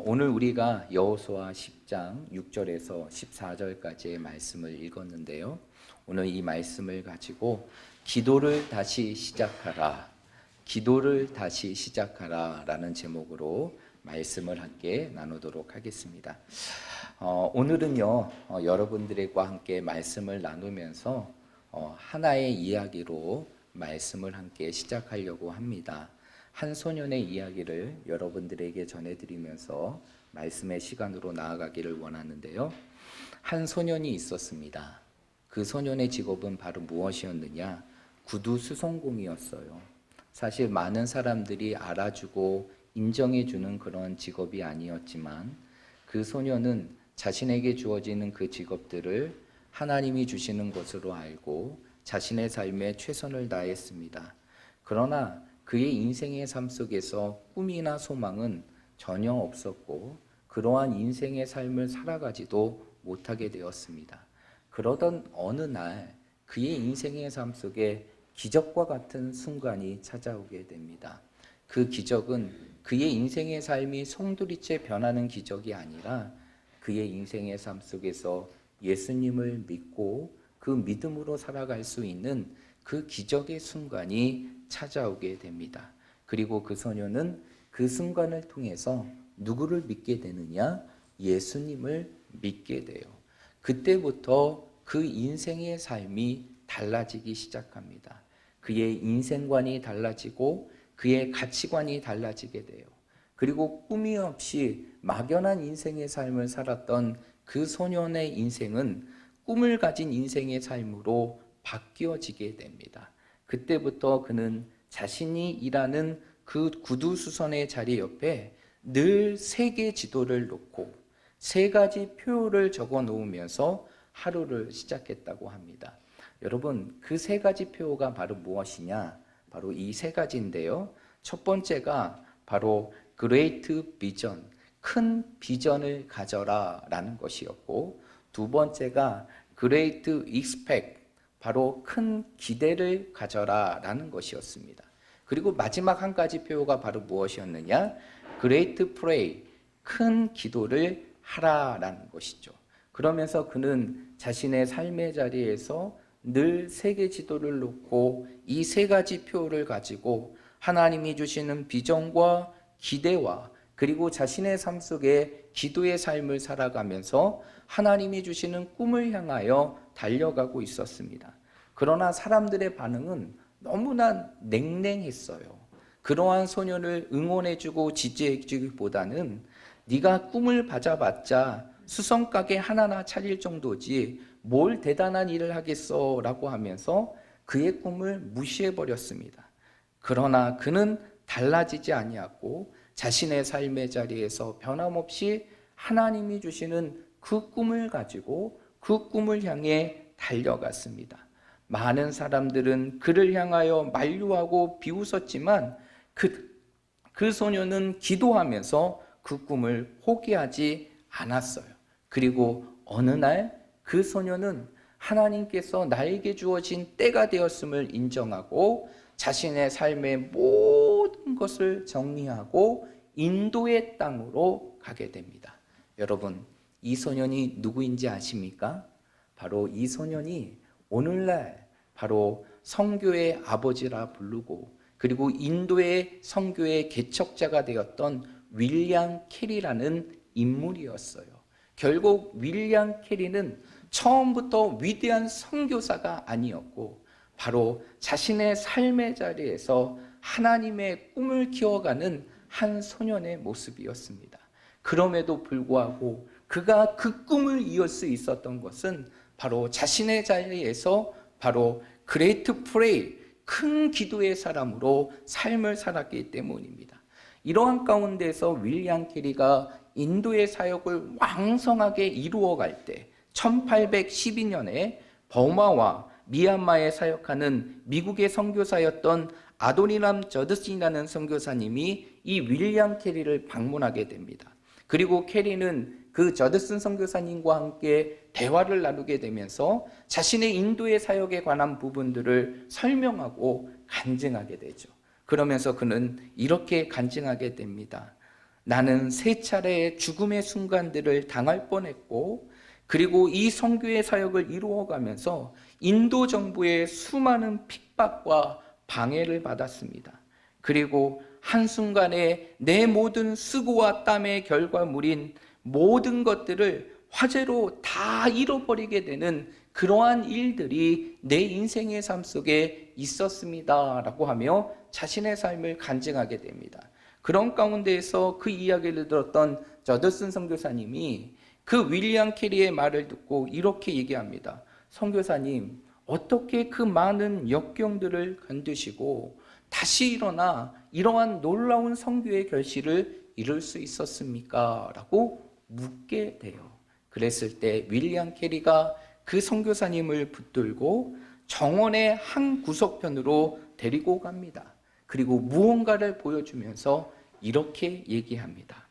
오늘 우리가 여호수아 10장 6절에서 14절까지의 말씀을 읽었는데요. 오늘 이 말씀을 가지고 기도를 다시 시작하라, 기도를 다시 시작하라 라는 제목으로 말씀을 함께 나누도록 하겠습니다. 오늘은요, 여러분들과 함께 말씀을 나누면서 하나의 이야기로 말씀을 함께 시작하려고 합니다. 한 소년의 이야기를 여러분들에게 전해드리면서 말씀의 시간으로 나아가기를 원하는데요. 한 소년이 있었습니다. 그 소년의 직업은 바로 무엇이었느냐? 구두 수송공이었어요. 사실 많은 사람들이 알아주고 인정해주는 그런 직업이 아니었지만 그 소년은 자신에게 주어지는 그 직업들을 하나님이 주시는 것으로 알고 자신의 삶에 최선을 다했습니다. 그러나 그의 인생의 삶 속에서 꿈이나 소망은 전혀 없었고 그러한 인생의 삶을 살아가지도 못하게 되었습니다. 그러던 어느 날 그의 인생의 삶 속에 기적과 같은 순간이 찾아오게 됩니다. 그 기적은 그의 인생의 삶이 송두리째 변하는 기적이 아니라 그의 인생의 삶 속에서 예수님을 믿고 그 믿음으로 살아갈 수 있는 그 기적의 순간이 찾아오게 됩니다. 그리고 그 소녀는 그 순간을 통해서 누구를 믿게 되느냐? 예수님을 믿게 돼요. 그때부터 그 인생의 삶이 달라지기 시작합니다. 그의 인생관이 달라지고 그의 가치관이 달라지게 돼요. 그리고 꿈이 없이 막연한 인생의 삶을 살았던 그 소년의 인생은 꿈을 가진 인생의 삶으로 바뀌어지게 됩니다. 그때부터 그는 자신이 일하는 그 구두수선의 자리 옆에 늘 세계 지도를 놓고 세 가지 표를 적어 놓으면서 하루를 시작했다고 합니다. 여러분, 그 세 가지 표가 바로 무엇이냐? 바로 이 세 가지인데요. 첫 번째가 바로 Great Vision, 큰 비전을 가져라 라는 것이었고, 두 번째가 Great Expect, 바로 큰 기대를 가져라 라는 것이었습니다. 그리고 마지막 한 가지 표가 바로 무엇이었느냐? Great Pray, 큰 기도를 하라 라는 것이죠. 그러면서 그는 자신의 삶의 자리에서 늘 세계 지도를 놓고 이 세 가지 표를 가지고 하나님이 주시는 비전과 기대와 그리고 자신의 삶 속에 기도의 삶을 살아가면서 하나님이 주시는 꿈을 향하여 달려가고 있었습니다. 그러나 사람들의 반응은 너무나 냉랭했어요. 그러한 소년을 응원해주고 지지해주기보다는 네가 꿈을 가져봤자 수성가게 하나나 차릴 정도지 뭘 대단한 일을 하겠어 라고 하면서 그의 꿈을 무시해버렸습니다. 그러나 그는 달라지지 아니하고 자신의 삶의 자리에서 변함없이 하나님이 주시는 그 꿈을 가지고 그 꿈을 향해 달려갔습니다. 많은 사람들은 그를 향하여 만류하고 비웃었지만 그 소녀는 기도하면서 그 꿈을 포기하지 않았어요. 그리고 어느 날 그 소녀는 하나님께서 나에게 주어진 때가 되었음을 인정하고 자신의 삶의 모든 것을 정리하고 인도의 땅으로 가게 됩니다. 여러분, 이 소년이 누구인지 아십니까? 바로 이 소년이 오늘날 바로 선교의 아버지라 부르고 그리고 인도의 선교의 개척자가 되었던 윌리엄 캐리라는 인물이었어요. 결국 윌리엄 캐리는 처음부터 위대한 선교사가 아니었고 바로 자신의 삶의 자리에서 하나님의 꿈을 키워가는 한 소년의 모습이었습니다. 그럼에도 불구하고 그가 그 꿈을 이룰 수 있었던 것은 바로 자신의 자리에서 바로 그레이트 프레이, 큰 기도의 사람으로 삶을 살았기 때문입니다. 이러한 가운데서 윌리엄 캐리가 인도의 사역을 왕성하게 이루어갈 때 1812년에 버마와 미얀마에 사역하는 미국의 선교사였던 아도니람 저드슨이라는 선교사님이 이 윌리엄 캐리를 방문하게 됩니다. 그리고 캐리는 그 저드슨 선교사님과 함께 대화를 나누게 되면서 자신의 인도의 사역에 관한 부분들을 설명하고 간증하게 되죠. 그러면서 그는 이렇게 간증하게 됩니다. 나는 세 차례 죽음의 순간들을 당할 뻔했고, 그리고 이 선교의 사역을 이루어가면서 인도 정부의 수많은 핍박과 방해를 받았습니다. 그리고 한순간에 내 모든 수고와 땀의 결과물인 모든 것들을 화재로 다 잃어버리게 되는 그러한 일들이 내 인생의 삶 속에 있었습니다 라고 하며 자신의 삶을 간증하게 됩니다. 그런 가운데에서 그 이야기를 들었던 저더슨 선교사님이 그 윌리엄 캐리의 말을 듣고 이렇게 얘기합니다. 선교사님, 어떻게 그 많은 역경들을 견디시고 다시 일어나 이러한 놀라운 선교의 결실을 이룰 수 있었습니까? 라고 묻게 돼요. 그랬을 때 윌리엄 캐리가 그 선교사님을 붙들고 정원의 한 구석편으로 데리고 갑니다. 그리고 무언가를 보여주면서 이렇게 얘기합니다.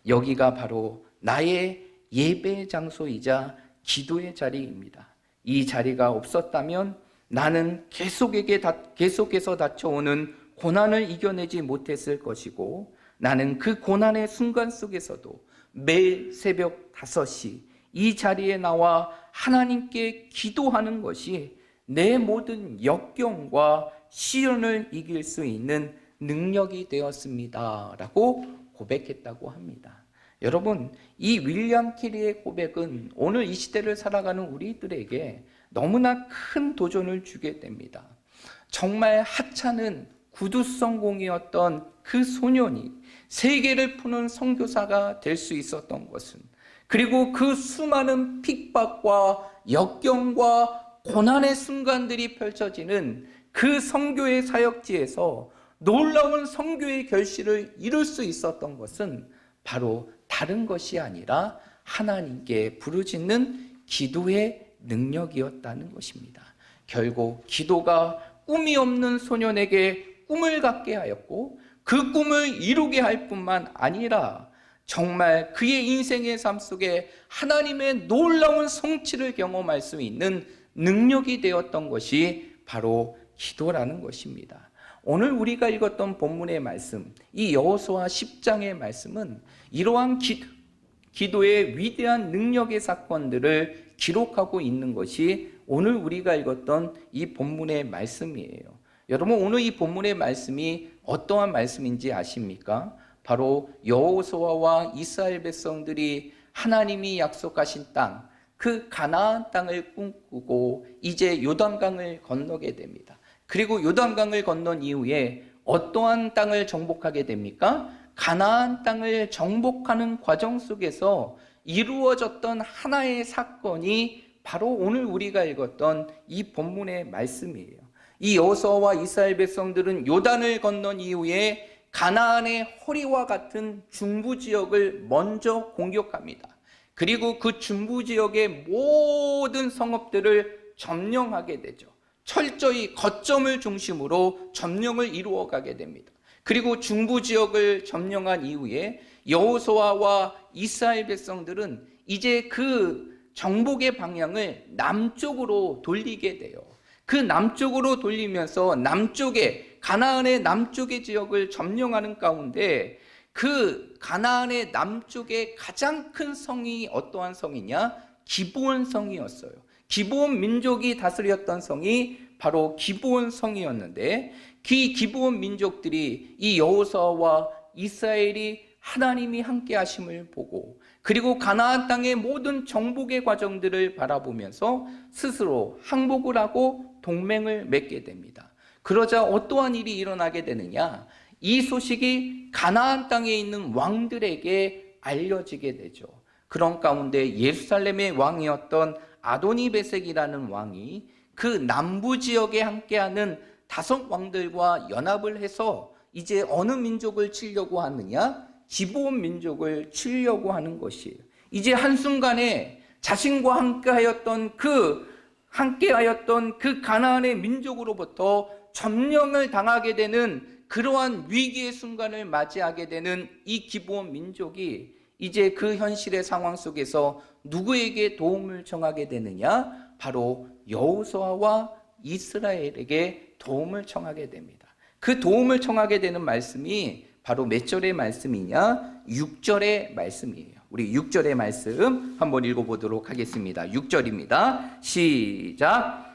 여기가 바로 나의 예배 장소이자 기도의 자리입니다. 이 자리가 없었다면 나는 계속해서 닥쳐오는 고난을 이겨내지 못했을 것이고, 나는 그 고난의 순간 속에서도 매일 새벽 5시 이 자리에 나와 하나님께 기도하는 것이 내 모든 역경과 시련을 이길 수 있는 능력이 되었습니다 라고 고백했다고 합니다. 여러분, 이 윌리엄 캐리의 고백은 오늘 이 시대를 살아가는 우리들에게 너무나 큰 도전을 주게 됩니다. 정말 하찮은 구두성공이었던 그 소년이 세계를 푸는 선교사가 될 수 있었던 것은, 그리고 그 수많은 핍박과 역경과 고난의 순간들이 펼쳐지는 그 선교의 사역지에서 놀라운 선교의 결실을 이룰 수 있었던 것은 바로 다른 것이 아니라 하나님께 부르짖는 기도의 능력이었다는 것입니다. 결국 기도가 꿈이 없는 소년에게 꿈을 갖게 하였고, 그 꿈을 이루게 할 뿐만 아니라 정말 그의 인생의 삶 속에 하나님의 놀라운 성취를 경험할 수 있는 능력이 되었던 것이 바로 기도라는 것입니다. 오늘 우리가 읽었던 본문의 말씀, 이 여호수아 10장의 말씀은 이러한 기도의 위대한 능력의 사건들을 기록하고 있는 것이 오늘 우리가 읽었던 이 본문의 말씀이에요. 여러분, 오늘 이 본문의 말씀이 어떠한 말씀인지 아십니까? 바로 여호수아와 이스라엘 백성들이 하나님이 약속하신 땅, 그 가나안 땅을 꿈꾸고 이제 요단강을 건너게 됩니다. 그리고 요단강을 건넌 이후에 어떠한 땅을 정복하게 됩니까? 가나안 땅을 정복하는 과정 속에서 이루어졌던 하나의 사건이 바로 오늘 우리가 읽었던 이 본문의 말씀이에요. 이 여호수아와 이스라엘 백성들은 요단을 건넌 이후에 가나안의 허리와 같은 중부 지역을 먼저 공격합니다. 그리고 그 중부 지역의 모든 성읍들을 점령하게 되죠. 철저히 거점을 중심으로 점령을 이루어가게 됩니다. 그리고 중부 지역을 점령한 이후에 여호수아와 이스라엘 백성들은 이제 그 정복의 방향을 남쪽으로 돌리게 돼요. 그 남쪽으로 돌리면서 남쪽에, 가나안의 남쪽의 지역을 점령하는 가운데 그 가나안의 남쪽의 가장 큰 성이 어떠한 성이냐? 기브온 성이었어요. 기브온 민족이 다스렸던 성이 바로 기브온 성이었는데, 그 기브온 민족들이 이 여호수아와 이스라엘이 하나님이 함께 하심을 보고, 그리고 가나안 땅의 모든 정복의 과정들을 바라보면서 스스로 항복을 하고 동맹을 맺게 됩니다. 그러자 어떠한 일이 일어나게 되느냐? 이 소식이 가나안 땅에 있는 왕들에게 알려지게 되죠. 그런 가운데 예루살렘의 왕이었던 아도니베섹이라는 왕이 그 남부 지역에 함께하는 5 왕들과 연합을 해서 이제 어느 민족을 치려고 하느냐? 기브온 민족을 치려고 하는 것이에요. 이제 한순간에 자신과 함께하였던 그 가나안의 민족으로부터 점령을 당하게 되는 그러한 위기의 순간을 맞이하게 되는 이 기브온 민족이 이제 그 현실의 상황 속에서 누구에게 도움을 청하게 되느냐? 바로 여호수아와 이스라엘에게 도움을 청하게 됩니다. 그 도움을 청하게 되는 말씀이 바로 몇 절의 말씀이냐? 6절의 말씀이에요. 우리 6절의 말씀 한번 읽어보도록 하겠습니다. 6절입니다. 시작.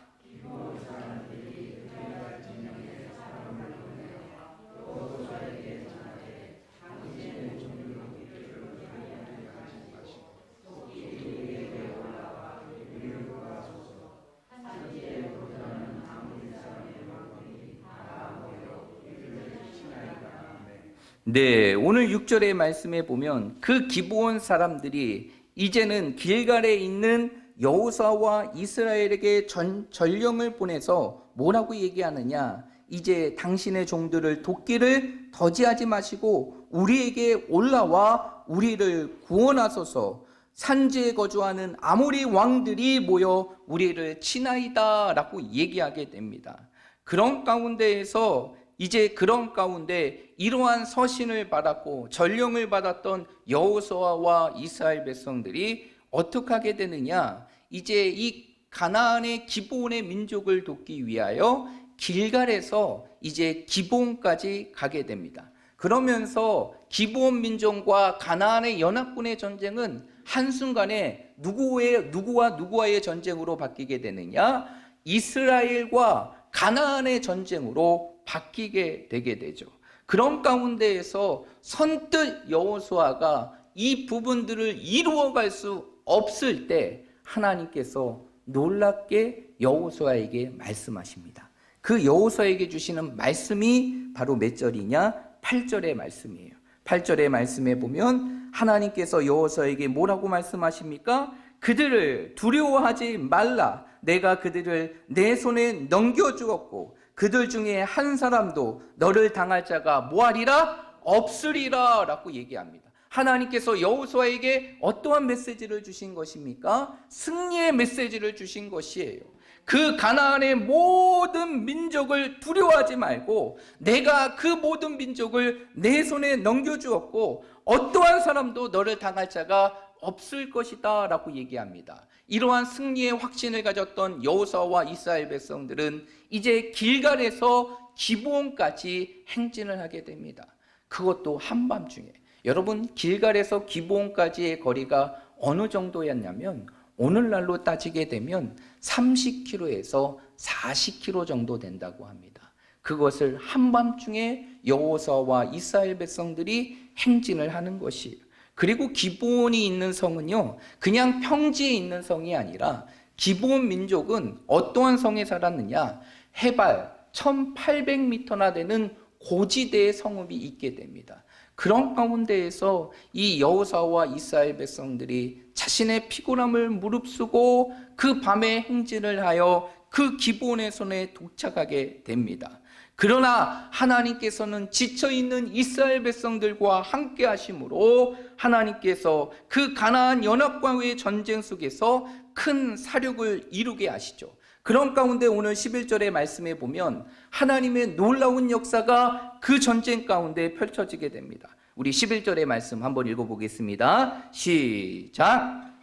네, 오늘 6절의 말씀에 보면 그 기브온 사람들이 이제는 길갈에 있는 여호수아와 이스라엘에게 전령을 보내서 뭐라고 얘기하느냐? 이제 당신의 종들을 돕기를 더디하지 마시고 우리에게 올라와 우리를 구원하소서. 산지에 거주하는 아모리 왕들이 모여 우리를 치나이다 라고 얘기하게 됩니다. 그런 가운데에서 이제 그런 가운데 이러한 서신을 받았고 전령을 받았던 여호수아와 이스라엘 백성들이 어떻게 하게 되느냐? 이제 이 가나안의 기브온의 민족을 돕기 위하여 길갈에서 이제 기브온까지 가게 됩니다. 그러면서 기브온 민족과 가나안의 연합군의 전쟁은 한순간에 누구와 누구와의 전쟁으로 바뀌게 되느냐? 이스라엘과 가나안의 전쟁으로 바뀌게 되게 되죠. 그런 가운데에서 선뜻 여호수아가 이 부분들을 이루어갈 수 없을 때 하나님께서 놀랍게 여호수아에게 말씀하십니다. 그 여호수아에게 주시는 말씀이 바로 몇 절이냐? 8절의 말씀이에요. 8절의 말씀에 보면 하나님께서 여호수아에게 뭐라고 말씀하십니까? 그들을 두려워하지 말라. 내가 그들을 내 손에 넘겨주었고 그들 중에 한 사람도 너를 당할 자가 뭐하리라? 없으리라 라고 얘기합니다. 하나님께서 여호수아에게 어떠한 메시지를 주신 것입니까? 승리의 메시지를 주신 것이에요. 그 가나안의 모든 민족을 두려워하지 말고 내가 그 모든 민족을 내 손에 넘겨주었고 어떠한 사람도 너를 당할 자가 없을 것이다 라고 얘기합니다. 이러한 승리의 확신을 가졌던 여호수아와 이스라엘 백성들은 이제 길갈에서 기브온까지 행진을 하게 됩니다. 그것도 한밤중에. 여러분, 길갈에서 기브온까지의 거리가 어느 정도였냐면 오늘날로 따지게 되면 30km에서 40km 정도 된다고 합니다. 그것을 한밤중에 여호수아와 이스라엘 백성들이 행진을 하는 것이에요. 그리고 기브온이 있는 성은요, 그냥 평지에 있는 성이 아니라 기브온 민족은 어떠한 성에 살았느냐? 해발 1800m나 되는 고지대의 성읍이 있게 됩니다. 그런 가운데에서 이 여호수아와 이스라엘 백성들이 자신의 피곤함을 무릅쓰고 그 밤에 행진을 하여 그 기브온의 손에 도착하게 됩니다. 그러나 하나님께서는 지쳐있는 이스라엘 백성들과 함께 하심으로 하나님께서 그 가나안 연합과의 전쟁 속에서 큰 사륙을 이루게 하시죠. 그런 가운데 오늘 11절의 말씀에 보면 하나님의 놀라운 역사가 그 전쟁 가운데 펼쳐지게 됩니다. 우리 11절의 말씀 한번 읽어보겠습니다. 시작.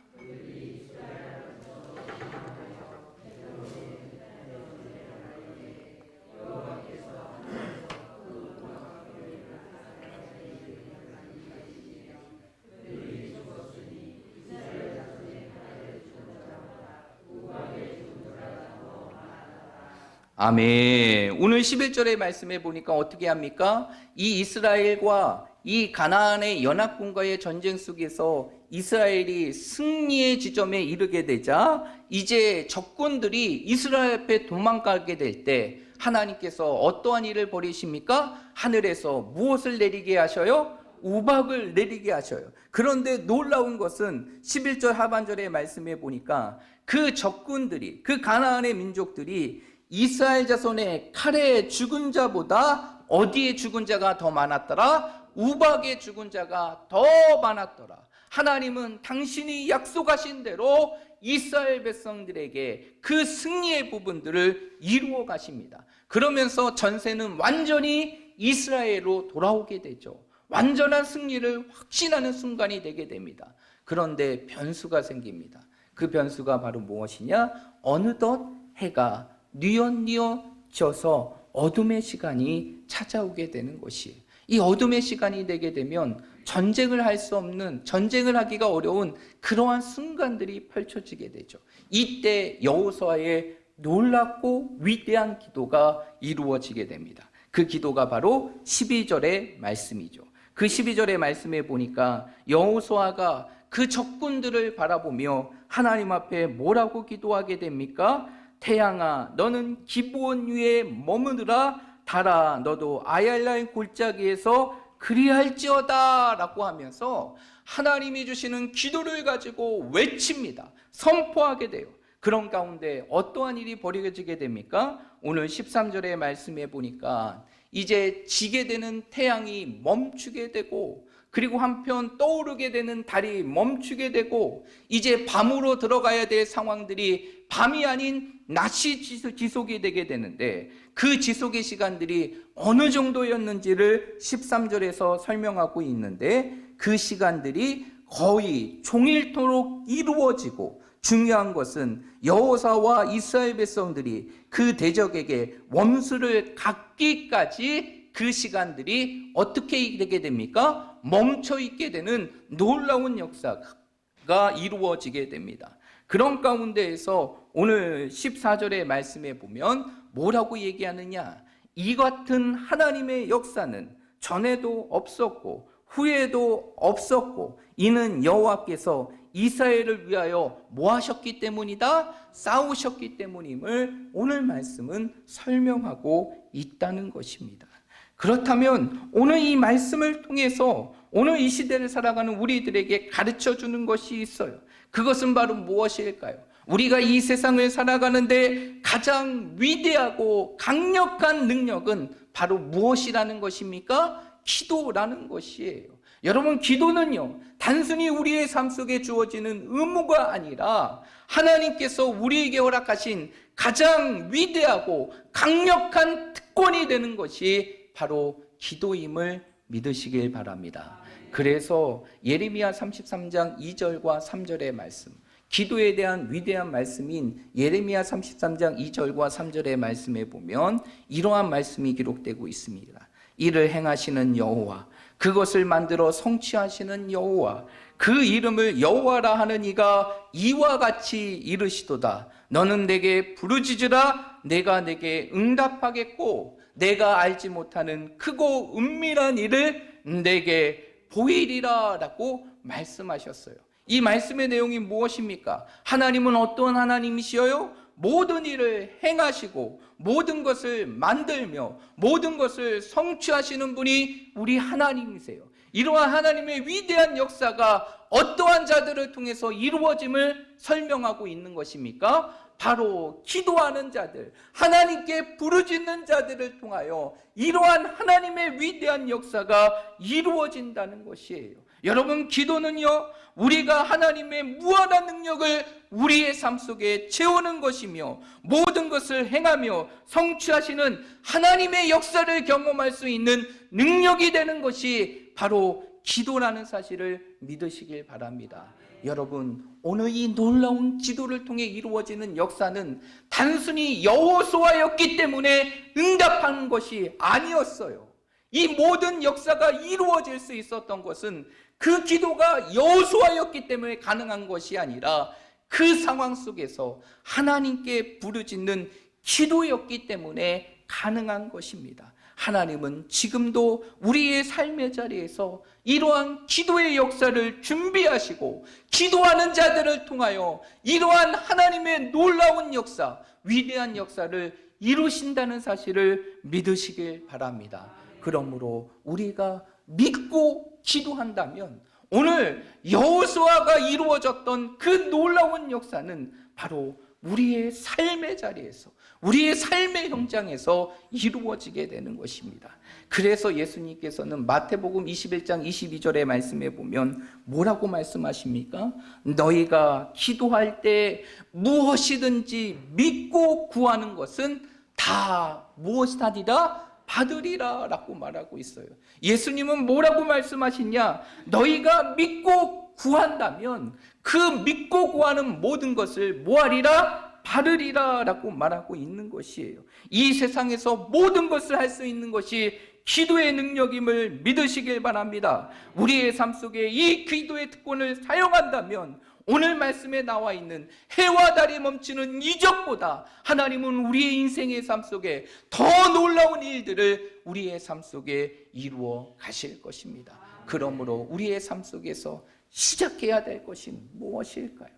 아멘. 오늘 11절의 말씀에 보니까 어떻게 합니까? 이 이스라엘과 이 가나안의 연합군과의 전쟁 속에서 이스라엘이 승리의 지점에 이르게 되자 이제 적군들이 이스라엘 앞에 도망가게 될 때 하나님께서 어떠한 일을 벌이십니까? 하늘에서 무엇을 내리게 하셔요? 우박을 내리게 하셔요. 그런데 놀라운 것은 11절 하반절의 말씀에 보니까 그 적군들이, 그 가나안의 민족들이 이스라엘 자손의 칼에 죽은 자보다 어디에 죽은 자가 더 많았더라? 우박에 죽은 자가 더 많았더라. 하나님은 당신이 약속하신 대로 이스라엘 백성들에게 그 승리의 부분들을 이루어 가십니다. 그러면서 전세는 완전히 이스라엘로 돌아오게 되죠. 완전한 승리를 확신하는 순간이 되게 됩니다. 그런데 변수가 생깁니다. 그 변수가 바로 무엇이냐? 어느덧 해가 뉘엿뉘엿 져서 어둠의 시간이 찾아오게 되는 것이에요. 이 어둠의 시간이 되게 되면 전쟁을 할 수 없는, 전쟁을 하기가 어려운 그러한 순간들이 펼쳐지게 되죠. 이때 여호수아의 놀랍고 위대한 기도가 이루어지게 됩니다. 그 기도가 바로 12절의 말씀이죠. 그 12절의 말씀에 보니까 여호수아가 그 적군들을 바라보며 하나님 앞에 뭐라고 기도하게 됩니까? 태양아, 너는 기브온 위에 머무느라. 달아, 너도 아얄라의 골짜기에서 그리할지어다 라고 하면서 하나님이 주시는 기도를 가지고 외칩니다. 선포하게 돼요. 그런 가운데 어떠한 일이 벌어지게 됩니까? 오늘 13절의 말씀에 보니까 이제 지게 되는 태양이 멈추게 되고, 그리고 한편 떠오르게 되는 달이 멈추게 되고, 이제 밤으로 들어가야 될 상황들이 밤이 아닌 낮이 지속이 되게 되는데, 그 지속의 시간들이 어느 정도였는지를 13절에서 설명하고 있는데, 그 시간들이 거의 종일토록 이루어지고, 중요한 것은 여호사와 이스라엘 백성들이 그 대적에게 원수를 갚기까지 그 시간들이 어떻게 되게 됩니까? 멈춰 있게 되는 놀라운 역사가 이루어지게 됩니다. 그런 가운데에서 오늘 14절의 말씀에 보면 뭐라고 얘기하느냐? 이 같은 하나님의 역사는 전에도 없었고 후에도 없었고, 이는 여호와께서 이스라엘을 위하여 뭐 하셨기 때문이다? 싸우셨기 때문임을 오늘 말씀은 설명하고 있다는 것입니다. 그렇다면 오늘 이 말씀을 통해서 오늘 이 시대를 살아가는 우리들에게 가르쳐 주는 것이 있어요. 그것은 바로 무엇일까요? 우리가 이 세상을 살아가는데 가장 위대하고 강력한 능력은 바로 무엇이라는 것입니까? 기도라는 것이에요. 여러분, 기도는요, 단순히 우리의 삶 속에 주어지는 의무가 아니라 하나님께서 우리에게 허락하신 가장 위대하고 강력한 특권이 되는 것이 바로 기도임을 믿으시길 바랍니다. 그래서 예레미야 33장 2절과 3절의 말씀, 기도에 대한 위대한 말씀인 예레미야 33장 2절과 3절의 말씀에 보면 이러한 말씀이 기록되고 있습니다. 이를 행하시는 여호와, 그것을 만들어 성취하시는 여호와, 그 이름을 여호와라 하는 이가 이와 같이 이르시도다. 너는 내게 부르짖으라. 내가 내게 응답하겠고 내가 알지 못하는 크고 은밀한 일을 내게 보이리라 라고 말씀하셨어요. 이 말씀의 내용이 무엇입니까? 하나님은 어떤 하나님이시여요? 모든 일을 행하시고 모든 것을 만들며 모든 것을 성취하시는 분이 우리 하나님이세요. 이러한 하나님의 위대한 역사가 어떠한 자들을 통해서 이루어짐을 설명하고 있는 것입니까? 바로 기도하는 자들, 하나님께 부르짖는 자들을 통하여 이러한 하나님의 위대한 역사가 이루어진다는 것이에요. 여러분, 기도는요, 우리가 하나님의 무한한 능력을 우리의 삶 속에 채우는 것이며 모든 것을 행하며 성취하시는 하나님의 역사를 경험할 수 있는 능력이 되는 것이 바로 기도라는 사실을 믿으시길 바랍니다. 여러분, 오늘 이 놀라운 기도를 통해 이루어지는 역사는 단순히 여호수아였기 때문에 응답하는 것이 아니었어요. 이 모든 역사가 이루어질 수 있었던 것은 그 기도가 여호수아였기 때문에 가능한 것이 아니라 그 상황 속에서 하나님께 부르짖는 기도였기 때문에 가능한 것입니다. 하나님은 지금도 우리의 삶의 자리에서 이러한 기도의 역사를 준비하시고 기도하는 자들을 통하여 이러한 하나님의 놀라운 역사, 위대한 역사를 이루신다는 사실을 믿으시길 바랍니다. 그러므로 우리가 믿고 기도한다면 오늘 여호수아가 이루어졌던 그 놀라운 역사는 바로 우리의 삶의 자리에서, 우리의 삶의 현장에서 이루어지게 되는 것입니다. 그래서 예수님께서는 마태복음 21장 22절의 말씀에 보면 뭐라고 말씀하십니까? 너희가 기도할 때 무엇이든지 믿고 구하는 것은 다 무엇이다리라? 받으리라 라고 말하고 있어요. 예수님은 뭐라고 말씀하시냐? 너희가 믿고 구한다면 그 믿고 구하는 모든 것을 뭐하리라? 받으리라 라고 말하고 있는 것이에요. 이 세상에서 모든 것을 할 수 있는 것이 기도의 능력임을 믿으시길 바랍니다. 우리의 삶 속에 이 기도의 특권을 사용한다면 오늘 말씀에 나와 있는 해와 달이 멈추는 이적보다 하나님은 우리의 인생의 삶 속에 더 놀라운 일들을 우리의 삶 속에 이루어 가실 것입니다. 그러므로 우리의 삶 속에서 시작해야 될 것이 무엇일까요?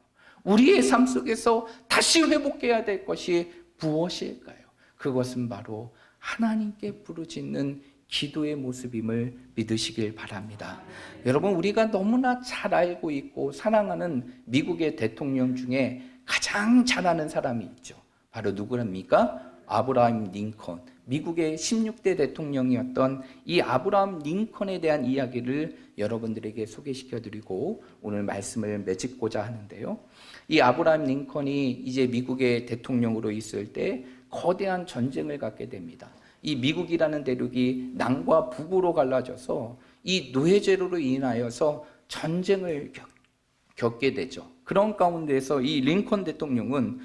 우리의 삶 속에서 다시 회복해야 될 것이 무엇일까요? 그것은 바로 하나님께 부르짖는 기도의 모습임을 믿으시길 바랍니다. 여러분, 우리가 너무나 잘 알고 있고 사랑하는 미국의 대통령 중에 가장 잘하는 사람이 있죠. 바로 누구랍니까? 아브라함 링컨. 미국의 16대 대통령이었던 이 아브라함 링컨에 대한 이야기를 여러분들에게 소개시켜드리고 오늘 말씀을 맺고자 하는데요. 이 아브라함 링컨이 이제 미국의 대통령으로 있을 때 거대한 전쟁을 갖게 됩니다. 이 미국이라는 대륙이 남과 북으로 갈라져서 이 노예제로로 인하여서 전쟁을 겪게 되죠. 그런 가운데서 이 링컨 대통령은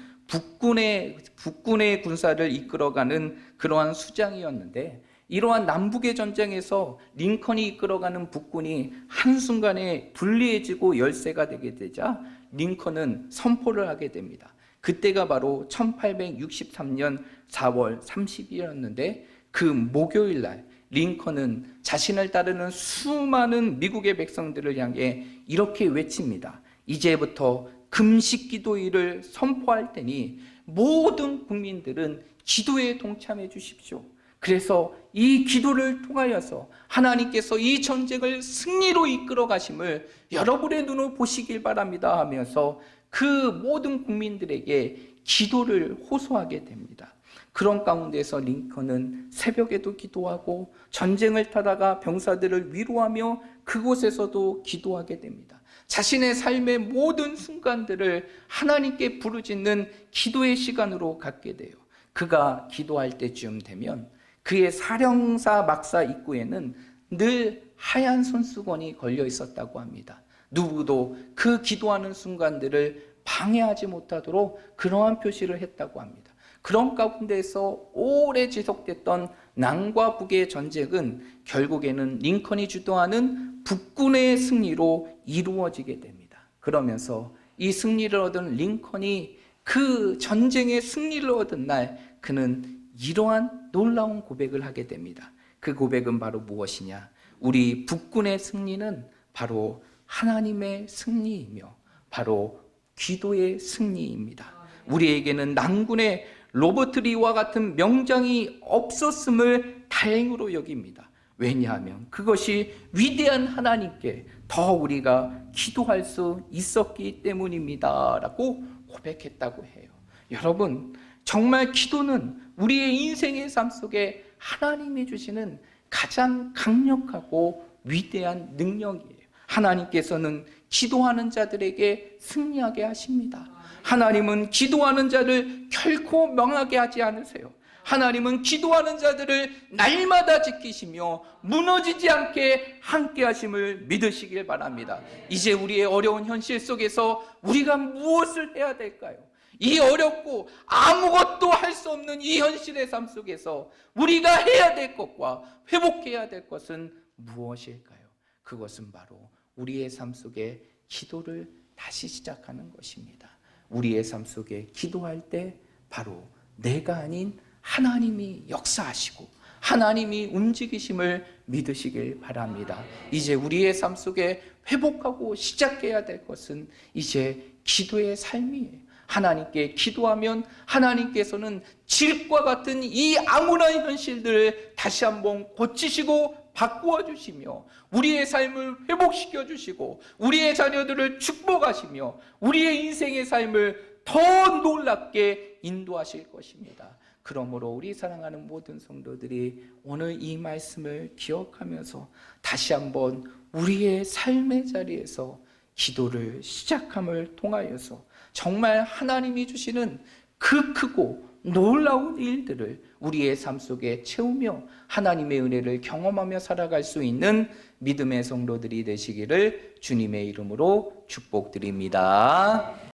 북군의 군사를 이끌어가는 그러한 수장이었는데 이러한 남북의 전쟁에서 링컨이 이끌어가는 북군이 한순간에 불리해지고 열세가 되게 되자 링컨은 선포를 하게 됩니다. 그때가 바로 1863년 4월 30일이었는데 그 목요일 날 링컨은 자신을 따르는 수많은 미국의 백성들을 향해 이렇게 외칩니다. 이제부터 금식 기도일을 선포할 테니 모든 국민들은 기도에 동참해 주십시오. 그래서 이 기도를 통하여서 하나님께서 이 전쟁을 승리로 이끌어 가심을 여러분의 눈으로 보시길 바랍니다 하면서 그 모든 국민들에게 기도를 호소하게 됩니다. 그런 가운데서 링컨은 새벽에도 기도하고 전쟁을 타다가 병사들을 위로하며 그곳에서도 기도하게 됩니다. 자신의 삶의 모든 순간들을 하나님께 부르짖는 기도의 시간으로 갖게 돼요. 그가 기도할 때쯤 되면 그의 사령사 막사 입구에는 늘 하얀 손수건이 걸려 있었다고 합니다. 누구도 그 기도하는 순간들을 방해하지 못하도록 그러한 표시를 했다고 합니다. 그런 가운데서 오래 지속됐던 남과 북의 전쟁은 결국에는 링컨이 주도하는 북군의 승리로 이루어지게 됩니다. 그러면서 이 승리를 얻은 링컨이 그 전쟁의 승리를 얻은 날 그는 이러한 놀라운 고백을 하게 됩니다. 그 고백은 바로 무엇이냐? 우리 북군의 승리는 바로 하나님의 승리이며 바로 기도의 승리입니다. 우리에게는 남군의 로버트 리와 같은 명장이 없었음을 다행으로 여깁니다. 왜냐하면 그것이 위대한 하나님께 더 우리가 기도할 수 있었기 때문입니다 라고 고백했다고 해요. 여러분, 정말 기도는 우리의 인생의 삶 속에 하나님이 주시는 가장 강력하고 위대한 능력이에요. 하나님께서는 기도하는 자들에게 승리하게 하십니다. 하나님은 기도하는 자를 결코 명하게 하지 않으세요. 하나님은 기도하는 자들을 날마다 지키시며 무너지지 않게 함께 하심을 믿으시길 바랍니다. 이제 우리의 어려운 현실 속에서 우리가 무엇을 해야 될까요? 이 어렵고 아무것도 할 수 없는 이 현실의 삶 속에서 우리가 해야 될 것과 회복해야 될 것은 무엇일까요? 그것은 바로 우리의 삶 속에 기도를 다시 시작하는 것입니다. 우리의 삶 속에 기도할 때 바로 내가 아닌 하나님이 역사하시고 하나님이 움직이심을 믿으시길 바랍니다. 이제 우리의 삶 속에 회복하고 시작해야 될 것은 이제 기도의 삶이에요. 하나님께 기도하면 하나님께서는 질과 같은 이 암울한 현실들을 다시 한번 고치시고 바꾸어 주시며 우리의 삶을 회복시켜 주시고 우리의 자녀들을 축복하시며 우리의 인생의 삶을 더 놀랍게 인도하실 것입니다. 그러므로 우리 사랑하는 모든 성도들이 오늘 이 말씀을 기억하면서 다시 한번 우리의 삶의 자리에서 기도를 시작함을 통하여서 정말 하나님이 주시는 그 크고 놀라운 일들을 우리의 삶 속에 채우며 하나님의 은혜를 경험하며 살아갈 수 있는 믿음의 성도들이 되시기를 주님의 이름으로 축복드립니다.